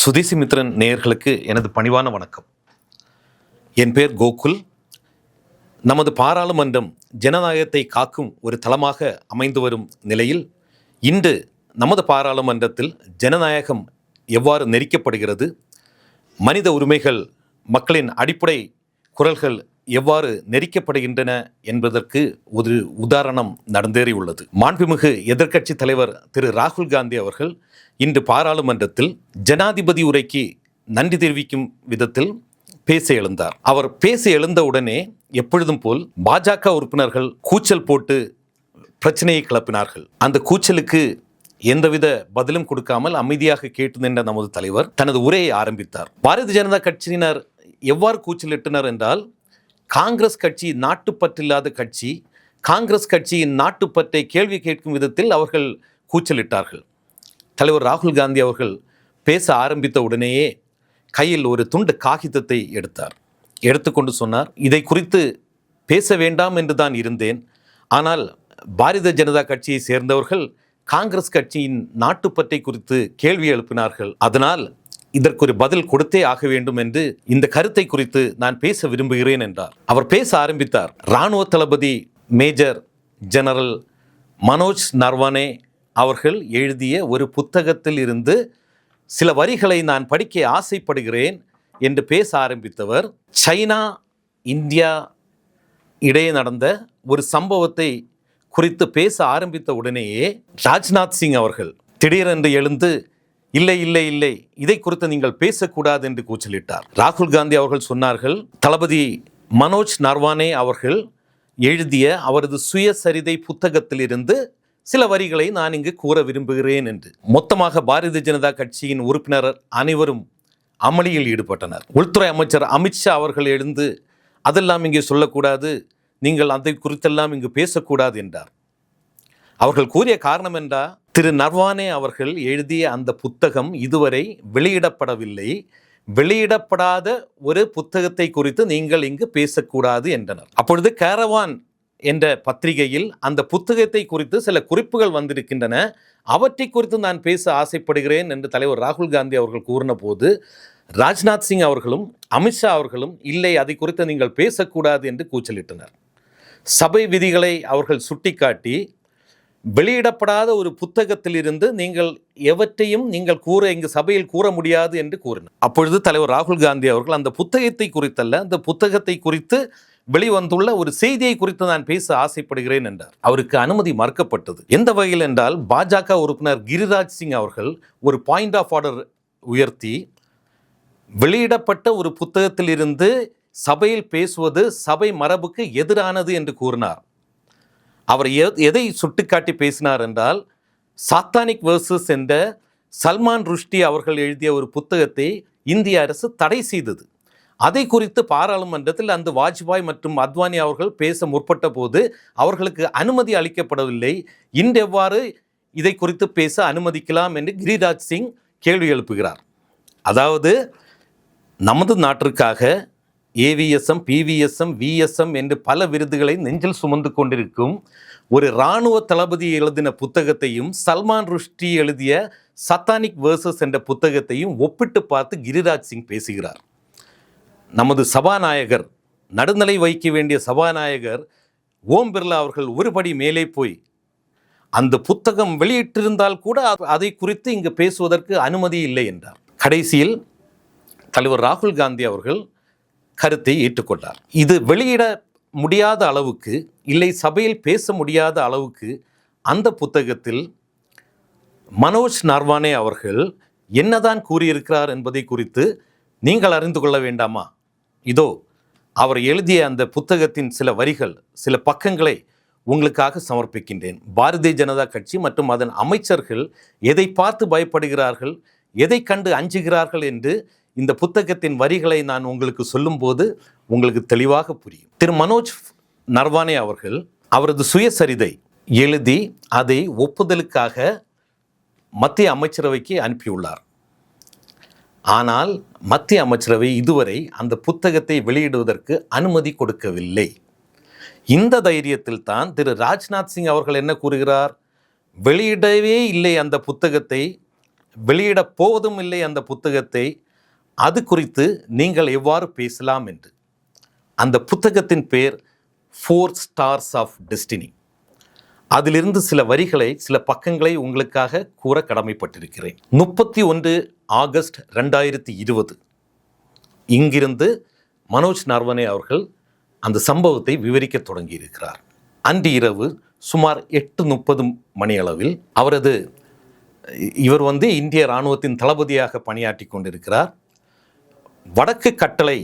சுதேசிமித்திரன் நேயர்களுக்கு எனது பணிவான வணக்கம். என் பேர் கோகுல். நமது பாராளுமன்றம் ஜனநாயகத்தை காக்கும் ஒரு தளமாக அமைந்து வரும் நிலையில் இன்று நமது பாராளுமன்றத்தில் ஜனநாயகம் எவ்வாறு நெரிக்கப்படுகிறது, மனித உரிமைகள், மக்களின் அடிப்படை குரல்கள் எவ்வாறு நெரிக்கப்படுகின்றன என்பதற்கு ஒரு உதாரணம் நடந்தேறியுள்ளது. மாண்புமிகு எதிர்க்கட்சி தலைவர் திரு ராகுல் காந்தி அவர்கள் இன்று பாராளுமன்றத்தில் ஜனாதிபதி உரைக்கு நன்றி தெரிவிக்கும் விதத்தில் பேச எழுந்தார். அவர் பேச எழுந்தவுடனே எப்பொழுதும் போல் பாஜக உறுப்பினர்கள் கூச்சல் போட்டு பிரச்சனையை கிளப்பினார்கள். அந்த கூச்சலுக்கு எந்தவித பதிலும் கொடுக்காமல் அமைதியாக கேட்டு நின்ற நமது தலைவர் தனது உரையை ஆரம்பித்தார். பாரதிய ஜனதா கட்சியினர் எவ்வாறு கூச்சலிட்டனர் என்றால், காங்கிரஸ் கட்சி நாட்டுப்பற்றில்லாத கட்சி, காங்கிரஸ் கட்சியின் நாட்டுப்பற்றை கேள்வி கேட்கும் விதத்தில் அவர்கள் கூச்சலிட்டார்கள். தலைவர் ராகுல் காந்தி அவர்கள் பேச ஆரம்பித்த உடனேயே கையில் ஒரு துண்டு காகிதத்தை எடுத்துக்கொண்டு சொன்னார், இதை குறித்து பேச வேண்டாம் என்று தான் இருந்தேன். ஆனால் பாரதிய ஜனதா கட்சியை சேர்ந்தவர்கள் காங்கிரஸ் கட்சியின் நாட்டுப்பற்றை குறித்து கேள்வி எழுப்பினார்கள். அதனால் இதற்கு ஒரு பதில் கொடுத்தே ஆக வேண்டும் என்று இந்த கருத்தை குறித்து நான் பேச விரும்புகிறேன் என்றார். அவர் பேச ஆரம்பித்தார். இராணுவ தளபதி மேஜர் ஜெனரல் மனோஜ் நர்வானே அவர்கள் எழுதிய ஒரு புத்தகத்தில் இருந்து சில வரிகளை நான் படிக்க ஆசைப்படுகிறேன் என்று பேச ஆரம்பித்தவர், சைனா இந்தியா இடையே நடந்த ஒரு சம்பவத்தை குறித்து பேச ஆரம்பித்த உடனேயே ராஜ்நாத் சிங் அவர்கள் திடீரென்று எழுந்து இல்லை இல்லை இல்லை, இதை குறித்து நீங்கள் பேசக்கூடாது என்று கூச்சலிட்டார். ராகுல் காந்தி அவர்கள் சொன்னார்கள், தளபதி மனோஜ் நர்வானே அவர்கள் எழுதிய அவரது சுயசரிதை புத்தகத்தில் இருந்து சில வரிகளை நான் இங்கு கூற விரும்புகிறேன் என்று. மொத்தமாக பாரதிய ஜனதா கட்சியின் உறுப்பினர் அனைவரும் அமளியில் ஈடுபட்டனர். உள்துறை அமைச்சர் அமித்ஷா அவர்கள் எழுந்து அதெல்லாம் இங்கே சொல்லக்கூடாது, நீங்கள் அதை குறித்தெல்லாம் இங்கு பேசக்கூடாது என்றார். அவர்கள் கூறிய காரணம் என்றால், திரு நர்வானே அவர்கள் எழுதிய அந்த புத்தகம் இதுவரை வெளியிடப்படவில்லை, வெளியிடப்படாத ஒரு புத்தகத்தை குறித்து நீங்கள் இங்கு பேசக்கூடாது என்றனர். அப்பொழுது கேரவான் என்ற பத்திரிகையில் அந்த புத்தகத்தை குறித்து சில குறிப்புகள் வந்திருக்கின்றன, அவற்றை குறித்து நான் பேச ஆசைப்படுகிறேன் என்று தலைவர் ராகுல் காந்தி அவர்கள் கூறின போது ராஜ்நாத் சிங் அவர்களும் அமித்ஷா அவர்களும் இல்லை, அதை குறித்து நீங்கள் பேசக்கூடாது என்று கூச்சலிட்டனர். சபை விதிகளை அவர்கள் சுட்டிக்காட்டி வெளியிடப்படாத ஒரு புத்தகத்தில் இருந்து நீங்கள் எவற்றையும் நீங்கள் இங்கு சபையில் கூற முடியாது என்று கூறினார். அப்பொழுது தலைவர் ராகுல் காந்தி அவர்கள் அந்த புத்தகத்தை குறித்தல்ல, அந்த புத்தகத்தை குறித்து வெளிவந்துள்ள ஒரு செய்தியை குறித்து நான் பேச ஆசைப்படுகிறேன் என்றார். அவருக்கு அனுமதி மறுக்கப்பட்டது. எந்த வகையில் என்றால், பாஜக உறுப்பினர் கிரிராஜ் சிங் அவர்கள் ஒரு பாயிண்ட் ஆஃப் ஆர்டர் உயர்த்தி, வெளியிடப்பட்ட ஒரு புத்தகத்தில் இருந்து சபையில் பேசுவது சபை மரபுக்கு எதிரானது என்று கூறினார். அவர் எதை சுட்டிக்காட்டி பேசினார் என்றால், சாத்தானிக் வேர்சஸ் என்ற சல்மான் ருஷ்டி அவர்கள் எழுதிய ஒரு புத்தகத்தை இந்திய அரசு தடை செய்தது. அதை குறித்து பாராளுமன்றத்தில் அந்த வாஜ்பாய் மற்றும் அத்வானி அவர்கள் பேச முற்பட்ட போது அவர்களுக்கு அனுமதி அளிக்கப்படவில்லை. இன்றெவ்வாறு இதை குறித்து பேச அனுமதிக்கலாம் என்று கிரிராஜ் சிங் கேள்வி எழுப்புகிறார். அதாவது, நமது நாட்டிற்காக ஏவிஎஸ்எம், பிவிஎஸ்எம், விஎஸ்எம் என்று பல விருதுகளை நெஞ்சில் சுமந்து கொண்டிருக்கும் ஒரு இராணுவ தளபதி எழுதின புத்தகத்தையும் சல்மான் ருஷ்டி எழுதிய சத்தானிக் வேர்சஸ் என்ற புத்தகத்தையும் ஒப்பிட்டு பார்த்து கிரிராஜ் சிங் பேசுகிறார். நமது சபாநாயகர், நடுநிலை வைக்க வேண்டிய சபாநாயகர் ஓம் பிர்லா அவர்கள் ஒருபடி மேலே போய் அந்த புத்தகம் வெளியிட்டிருந்தால் கூட அதை குறித்து இங்கு பேசுவதற்கு அனுமதி இல்லை என்றார். கடைசியில் தலைவர் ராகுல் காந்தி அவர்கள் கருத்தை ஏற்றுக்கொண்டார். இது வெளியிட முடியாத அளவுக்கு, இல்லை சபையில் பேச முடியாத அளவுக்கு அந்த புத்தகத்தில் மனோஜ் நர்வானே அவர்கள் என்னதான் கூறியிருக்கிறார் என்பதை குறித்து நீங்கள் அறிந்து கொள்ள வேண்டாமா? இதோ அவர் எழுதிய அந்த புத்தகத்தின் சில வரிகள், சில பக்கங்களை உங்களுக்காக சமர்ப்பிக்கின்றேன். பாரதிய ஜனதா கட்சி மற்றும் அதன் அமைச்சர்கள் எதை பார்த்து பயப்படுகிறார்கள், எதை கண்டு அஞ்சுகிறார்கள் என்று இந்த புத்தகத்தின் வரிகளை நான் உங்களுக்கு சொல்லும்போது உங்களுக்கு தெளிவாக புரியும். திரு மனோஜ் நர்வானே அவர்கள் அவரது சுயசரிதை எழுதி அதை ஒப்புதலுக்காக மத்திய அமைச்சரவைக்கு அனுப்பியுள்ளார். ஆனால் மத்திய அமைச்சரவை இதுவரை அந்த புத்தகத்தை வெளியிடுவதற்கு அனுமதி கொடுக்கவில்லை. இந்த தைரியத்தில் தான் திரு ராஜ்நாத் சிங் அவர்கள் என்ன கூறுகிறார், வெளியிடவே இல்லை அந்த புத்தகத்தை, வெளியிடப் போவதும் இல்லை அந்த புத்தகத்தை. அது குறித்து நீங்கள் எவ்வாறு பேசலாம் என்று. அந்த புத்தகத்தின் பேர் 4 Stars of Destiny. அதிலிருந்து சில வரிகளை, சில பக்கங்களை உங்களுக்காக கூற கடமைப்பட்டிருக்கிறேன். 31 ஆகஸ்ட் 2020 இங்கிருந்து மனோஜ் நர்வனே அவர்கள் அந்த சம்பவத்தை விவரிக்க தொடங்கியிருக்கிறார். அன்று இரவு சுமார் 8:30 மணி அளவில் இவர் இந்திய இராணுவத்தின் தளபதியாக பணியாற்றி கொண்டிருக்கிறார். வடக்கு கட்டளை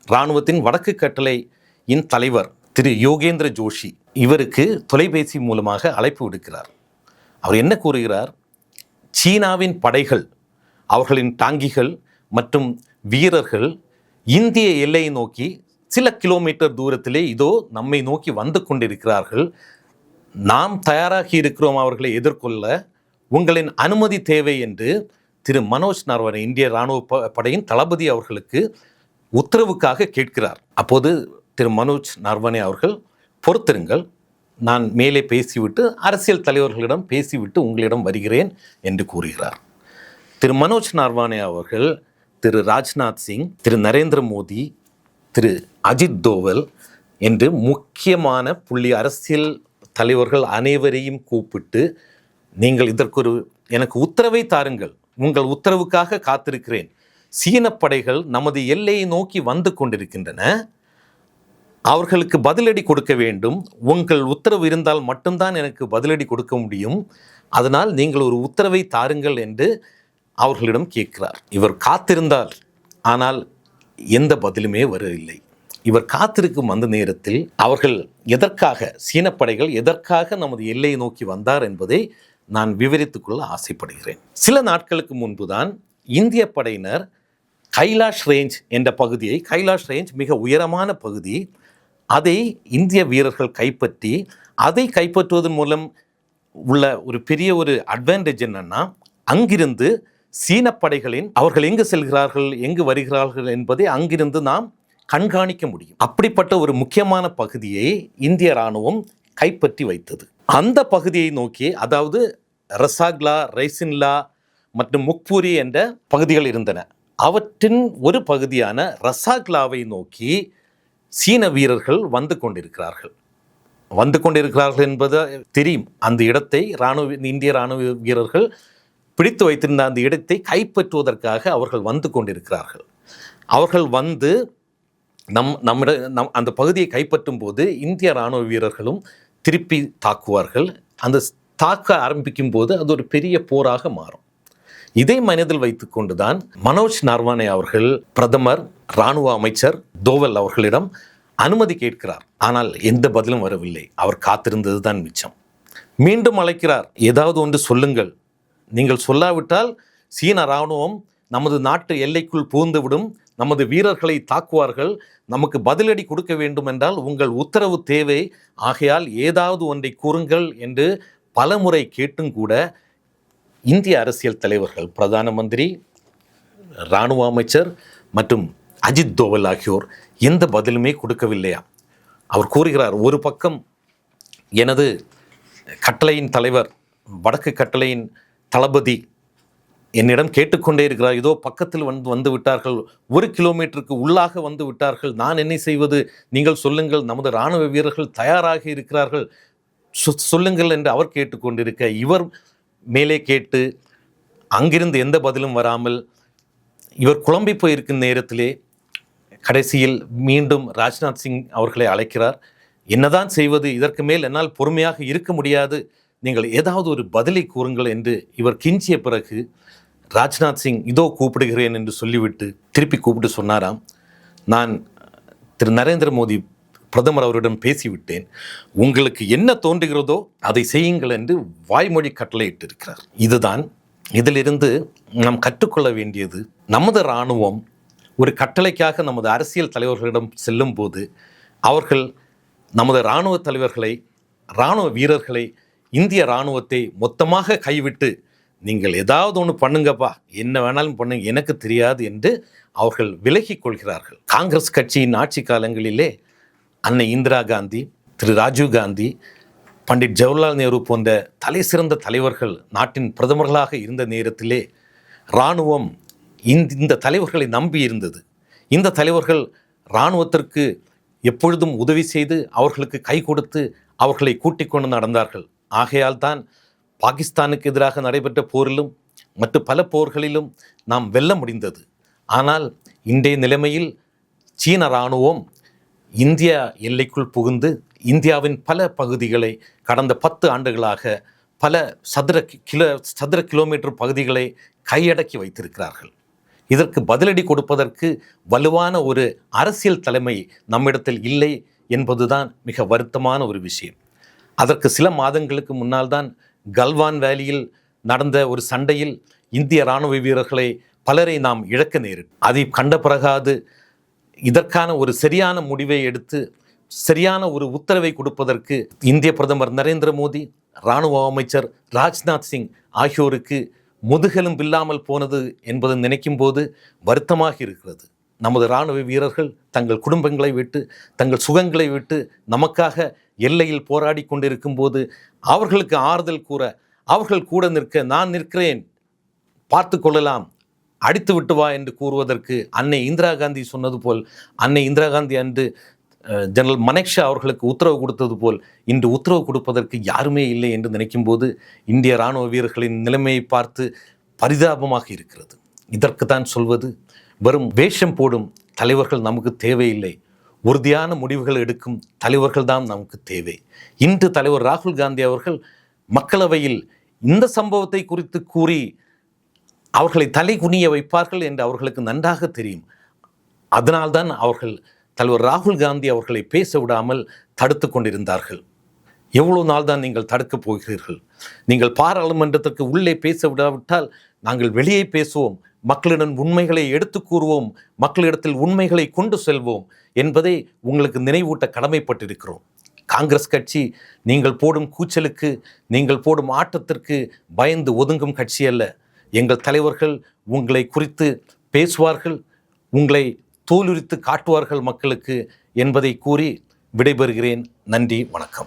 இராணுவத்தின் வடக்கு கட்டளையின் தலைவர் திரு யோகேந்திர ஜோஷி இவருக்கு தொலைபேசி மூலமாக அழைப்பு விடுக்கிறார். அவர் என்ன கூறுகிறார்? சீனாவின் படைகள், அவர்களின் டாங்கிகள் மற்றும் வீரர்கள் இந்திய எல்லையை நோக்கி சில கிலோமீட்டர் தூரத்திலே இதோ நம்மை நோக்கி வந்து கொண்டிருக்கிறார்கள். நாம் தயாராகி இருக்கிறோம் அவர்களை எதிர்கொள்ள. உங்களின் அனுமதி தேவை என்று திரு மனோஜ் நர்வனே, இந்திய இராணுவ படையின் தளபதி அவர்களுக்கு உத்தரவுக்காக கேட்கிறார். அப்போது திரு மனோஜ் நர்வனே அவர்கள், பொறுத்திருங்கள், நான் மேலே பேசிவிட்டு அரசியல் தலைவர்களிடம் பேசிவிட்டு உங்களிடம் வருகிறேன் என்று கூறுகிறார். திரு மனோஜ் நர்வனே அவர்கள் திரு ராஜ்நாத் சிங், திரு நரேந்திர மோடி, திரு அஜித் தோவல் என்று முக்கியமான அரசியல் தலைவர்கள் அனைவரையும் கூப்பிட்டு, நீங்கள் இதற்கு எனக்கு உத்தரவை தாருங்கள், உங்கள் உத்தரவுக்காக காத்திருக்கிறேன். சீன படைகள் நமது எல்லையை நோக்கி வந்து கொண்டிருக்கின்றன, அவர்களுக்கு பதிலடி கொடுக்க வேண்டும். உங்கள் உத்தரவு இருந்தால் மட்டும்தான் எனக்கு பதிலடி கொடுக்க முடியும். அதனால் நீங்கள் ஒரு உத்தரவை தாருங்கள் என்று அவர்களிடம் கேட்கிறார். இவர் காத்திருந்தார், ஆனால் எந்த பதிலுமே வரவில்லை. இவர் காத்திருக்கும் அந்த நேரத்தில் அவர்கள் சீனப்படைகள் எதற்காக நமது எல்லையை நோக்கி வந்தார் என்பதை நான் விவரித்துக்கொள்ள ஆசைப்படுகிறேன். சில நாட்களுக்கு முன்புதான் இந்திய படையினர் கைலாஷ் ரேஞ்ச் என்ற பகுதியை, கைலாஷ் ரேஞ்ச் மிக உயரமான பகுதி, அதை இந்திய வீரர்கள் கைப்பற்றி, அதை கைப்பற்றுவதன் மூலம் உள்ள ஒரு பெரிய அட்வான்டேஜ் என்னன்னா, அங்கிருந்து சீன படைகளின் அவர்கள் எங்கு செல்கிறார்கள், எங்கு வருகிறார்கள் என்பதை அங்கிருந்து நாம் கண்காணிக்க முடியும். அப்படிப்பட்ட ஒரு முக்கியமான பகுதியை இந்திய இராணுவம் கைப்பற்றி வைத்தது. அந்த பகுதியை நோக்கி, அதாவது ரசாக்லா, ரைசின்லா மற்றும் முக்பூரி என்ற பகுதிகள் இருந்தன. அவற்றின் ஒரு பகுதியான ரசாக்லாவை நோக்கி சீன வீரர்கள் வந்து கொண்டிருக்கிறார்கள் என்பது தெரியும். அந்த இடத்தை இந்திய இராணுவ வீரர்கள் பிடித்து வைத்திருந்த அந்த இடத்தை கைப்பற்றுவதற்காக அவர்கள் வந்து கொண்டிருக்கிறார்கள். அவர்கள் வந்து அந்த பகுதியை கைப்பற்றும் போது இந்திய இராணுவ வீரர்களும் திருப்பி தாக்குவார்கள். அந்த தாக்க ஆரம்பிக்கும் போது அது ஒரு பெரிய போராக மாறும். இதை மனதில் வைத்து கொண்டுதான் மனோஜ் நர்வனே அவர்கள் பிரதமர், இராணுவ அமைச்சர் தோவல் அவர்களிடம் அனுமதி கேட்கிறார். ஆனால் எந்த பதிலும் வரவில்லை. அவர் காத்திருந்தது தான் மிச்சம். மீண்டும் அழைக்கிறார், ஏதாவது ஒன்று சொல்லுங்கள், நீங்கள் சொல்லாவிட்டால் சீன இராணுவம் நமது நாட்டு எல்லைக்குள் புகுந்துவிடும், நமது வீரர்களை தாக்குவார்கள், நமக்கு பதிலடி கொடுக்க வேண்டும் என்றால் உங்கள் உத்தரவு தேவை, ஆகையால் ஏதாவது ஒன்றை கூறுங்கள் என்று பலமுறை கேட்டும் கூட இந்திய அரசியல் தலைவர்கள், பிரதான மந்திரி, இராணுவ அமைச்சர் மற்றும் அஜித் தோவல் ஆகியோர் எந்த பதிலுமே கொடுக்கவில்லையா. அவர் கூறுகிறார், ஒரு பக்கம் எனது கட்டளையின் தலைவர், வடக்கு கட்டளையின் தளபதி என்னிடம் கேட்டுக்கொண்டே இருக்கிறார், இதோ பக்கத்தில் வந்து விட்டார்கள், 1 கிலோமீட்டருக்கு உள்ளாக வந்து விட்டார்கள், நான் என்ன செய்வது, நீங்கள் சொல்லுங்கள், நமது இராணுவ வீரர்கள் தயாராக இருக்கிறார்கள், சொல்லுங்கள் என்று அவர் கேட்டுக்கொண்டிருக்க, இவர் மேலே கேட்டு அங்கிருந்து எந்த பதிலும் வராமல் இவர் குழம்பி போயிருக்கும் நேரத்திலே கடைசியில் மீண்டும் ராஜ்நாத் சிங் அவர்களை அழைக்கிறார். என்னதான் செய்வது, இதற்கு மேல் என்னால் பொறுமையாக இருக்க முடியாது, நீங்கள் ஏதாவது ஒரு பதிலை கூறுங்கள் என்று இவர் கிஞ்சிய பிறகு ராஜ்நாத் சிங் இதோ கூப்பிடுகிறேன் என்று சொல்லிவிட்டு திருப்பி கூப்பிட்டு சொன்னாராம், நான் திரு நரேந்திர மோடி பிரதமர் அவரிடம் பேசிவிட்டேன், உங்களுக்கு என்ன தோன்றுகிறதோ அதை செய்யுங்கள் என்று வாய்மொழி கட்டளையிட்டு இருக்கிறார். இதிலிருந்து நாம் கற்றுக்கொள்ள வேண்டியது, நமது இராணுவம் ஒரு கட்டளைக்காக நமது அரசியல் தலைவர்களிடம் செல்லும் போது அவர்கள் நமது இராணுவ தலைவர்களை, இராணுவ வீரர்களை, இந்திய இராணுவத்தை மொத்தமாக கைவிட்டு நீங்கள் ஏதாவது ஒன்று பண்ணுங்கப்பா, என்ன வேணாலும் பண்ணுங்க, எனக்கு தெரியாது என்று அவர்கள் விலகிக் கொள்கிறார்கள். காங்கிரஸ் கட்சியின் ஆட்சி காலங்களிலே அன்னை இந்திரா காந்தி, திரு ராஜீவ் காந்தி பண்டிட் ஜவஹர்லால் நேரு போன்ற தலை சிறந்த தலைவர்கள் நாட்டின் பிரதமர்களாக இருந்த நேரத்திலே இராணுவம் இந்த தலைவர்களை நம்பி இருந்தது. இந்த தலைவர்கள் இராணுவத்திற்கு எப்பொழுதும் உதவி செய்து அவர்களுக்கு கை கொடுத்து அவர்களை கூட்டிக் கொண்டு நடந்தார்கள். ஆகையால் தான் பாகிஸ்தானுக்கு எதிராக நடைபெற்ற போரிலும் மற்ற பல போர்களிலும் நாம் வெல்ல முடிந்தது. ஆனால் இன்றைய நிலைமையில் சீன இராணுவம் இந்தியா எல்லைக்குள் புகுந்து இந்தியாவின் பல பகுதிகளை கடந்த 10 ஆண்டுகளாக பல சதுர கிலோமீட்டர் பகுதிகளை கையடக்கி வைத்திருக்கிறார்கள். இதற்கு பதிலடி கொடுப்பதற்கு வலுவான ஒரு அரசியல் தலைமை நம்மிடத்தில் இல்லை என்பதுதான் மிக வருத்தமான ஒரு விஷயம். அதற்கு சில மாதங்களுக்கு முன்னால் தான் கல்வான் வேலியில் நடந்த ஒரு சண்டையில் இந்திய இராணுவ வீரர்களை பலரை நாம் இழக்க நேரிடும். அதை கண்ட பிறகாது இதற்கான ஒரு சரியான முடிவை எடுத்து சரியான ஒரு உத்தரவை கொடுப்பதற்கு இந்திய பிரதமர் நரேந்திர மோடி, இராணுவ அமைச்சர் ராஜ்நாத் சிங் ஆகியோருக்கு முதுகெலும்பில்லாமல் போனது என்பதை நினைக்கும் போது வருத்தமாக இருக்கிறது. நமது இராணுவ வீரர்கள் தங்கள் குடும்பங்களை விட்டு தங்கள் சுகங்களை விட்டு நமக்காக எல்லையில் போராடி கொண்டிருக்கும் போது அவர்களுக்கு ஆறுதல் கூற, அவர்கள் கூட நிற்க நான் நிற்கிறேன், பார்த்து கொள்ளலாம், அடித்து விட்டு வா என்று கூறுவதற்கு அன்னை இந்திரா காந்தி சொன்னது போல், அன்னை இந்திரா காந்தி அன்று ஜெனரல் மனெக்ஷா அவர்களுக்கு உத்தரவு கொடுத்தது போல் இன்று உத்தரவு கொடுப்பதற்கு யாருமே இல்லை என்று நினைக்கும் போது இந்திய இராணுவ வீரர்களின் நிலைமையை பார்த்து பரிதாபமாக இருக்கிறது. இதற்கு தான் சொல்வது, வெறும் வேஷம் போடும் தலைவர்கள் நமக்கு தேவையில்லை, உறுதியான முடிவுகள் எடுக்கும் தலைவர்கள் தான் நமக்கு தேவை. இன்று தலைவர் ராகுல் காந்தி அவர்கள் மக்களவையில் இந்த சம்பவத்தை குறித்து கூறி அவர்களை தலை குனிய வைப்பார்கள் என்று அவர்களுக்கு நன்றாக தெரியும். அதனால்தான் அவர்கள் தலைவர் ராகுல் காந்தி அவர்களை பேச விடாமல் தடுத்து கொண்டிருந்தார்கள். எவ்வளவு நாள் தான் நீங்கள் தடுக்கப் போகிறீர்கள்? நீங்கள் பாராளுமன்றத்திற்கு உள்ளே பேச விடாவிட்டால் நாங்கள் வெளியே பேசுவோம், மக்களிடம் உண்மைகளை எடுத்து கூறுவோம், மக்களிடத்தில் உண்மைகளை கொண்டு செல்வோம் என்பதை உங்களுக்கு நினைவூட்ட கடமைப்பட்டிருக்கிறோம். காங்கிரஸ் கட்சி நீங்கள் போடும் கூச்சலுக்கு, நீங்கள் போடும் ஆட்டத்திற்கு பயந்து ஒதுங்கும் கட்சி அல்ல. எங்கள் தலைவர்கள் உங்களை குறித்து பேசுவார்கள், உங்களை தோலுரித்து காட்டுவார்கள் மக்களுக்கு என்பதை கூறி விடைபெறுகிறேன். நன்றி, வணக்கம்.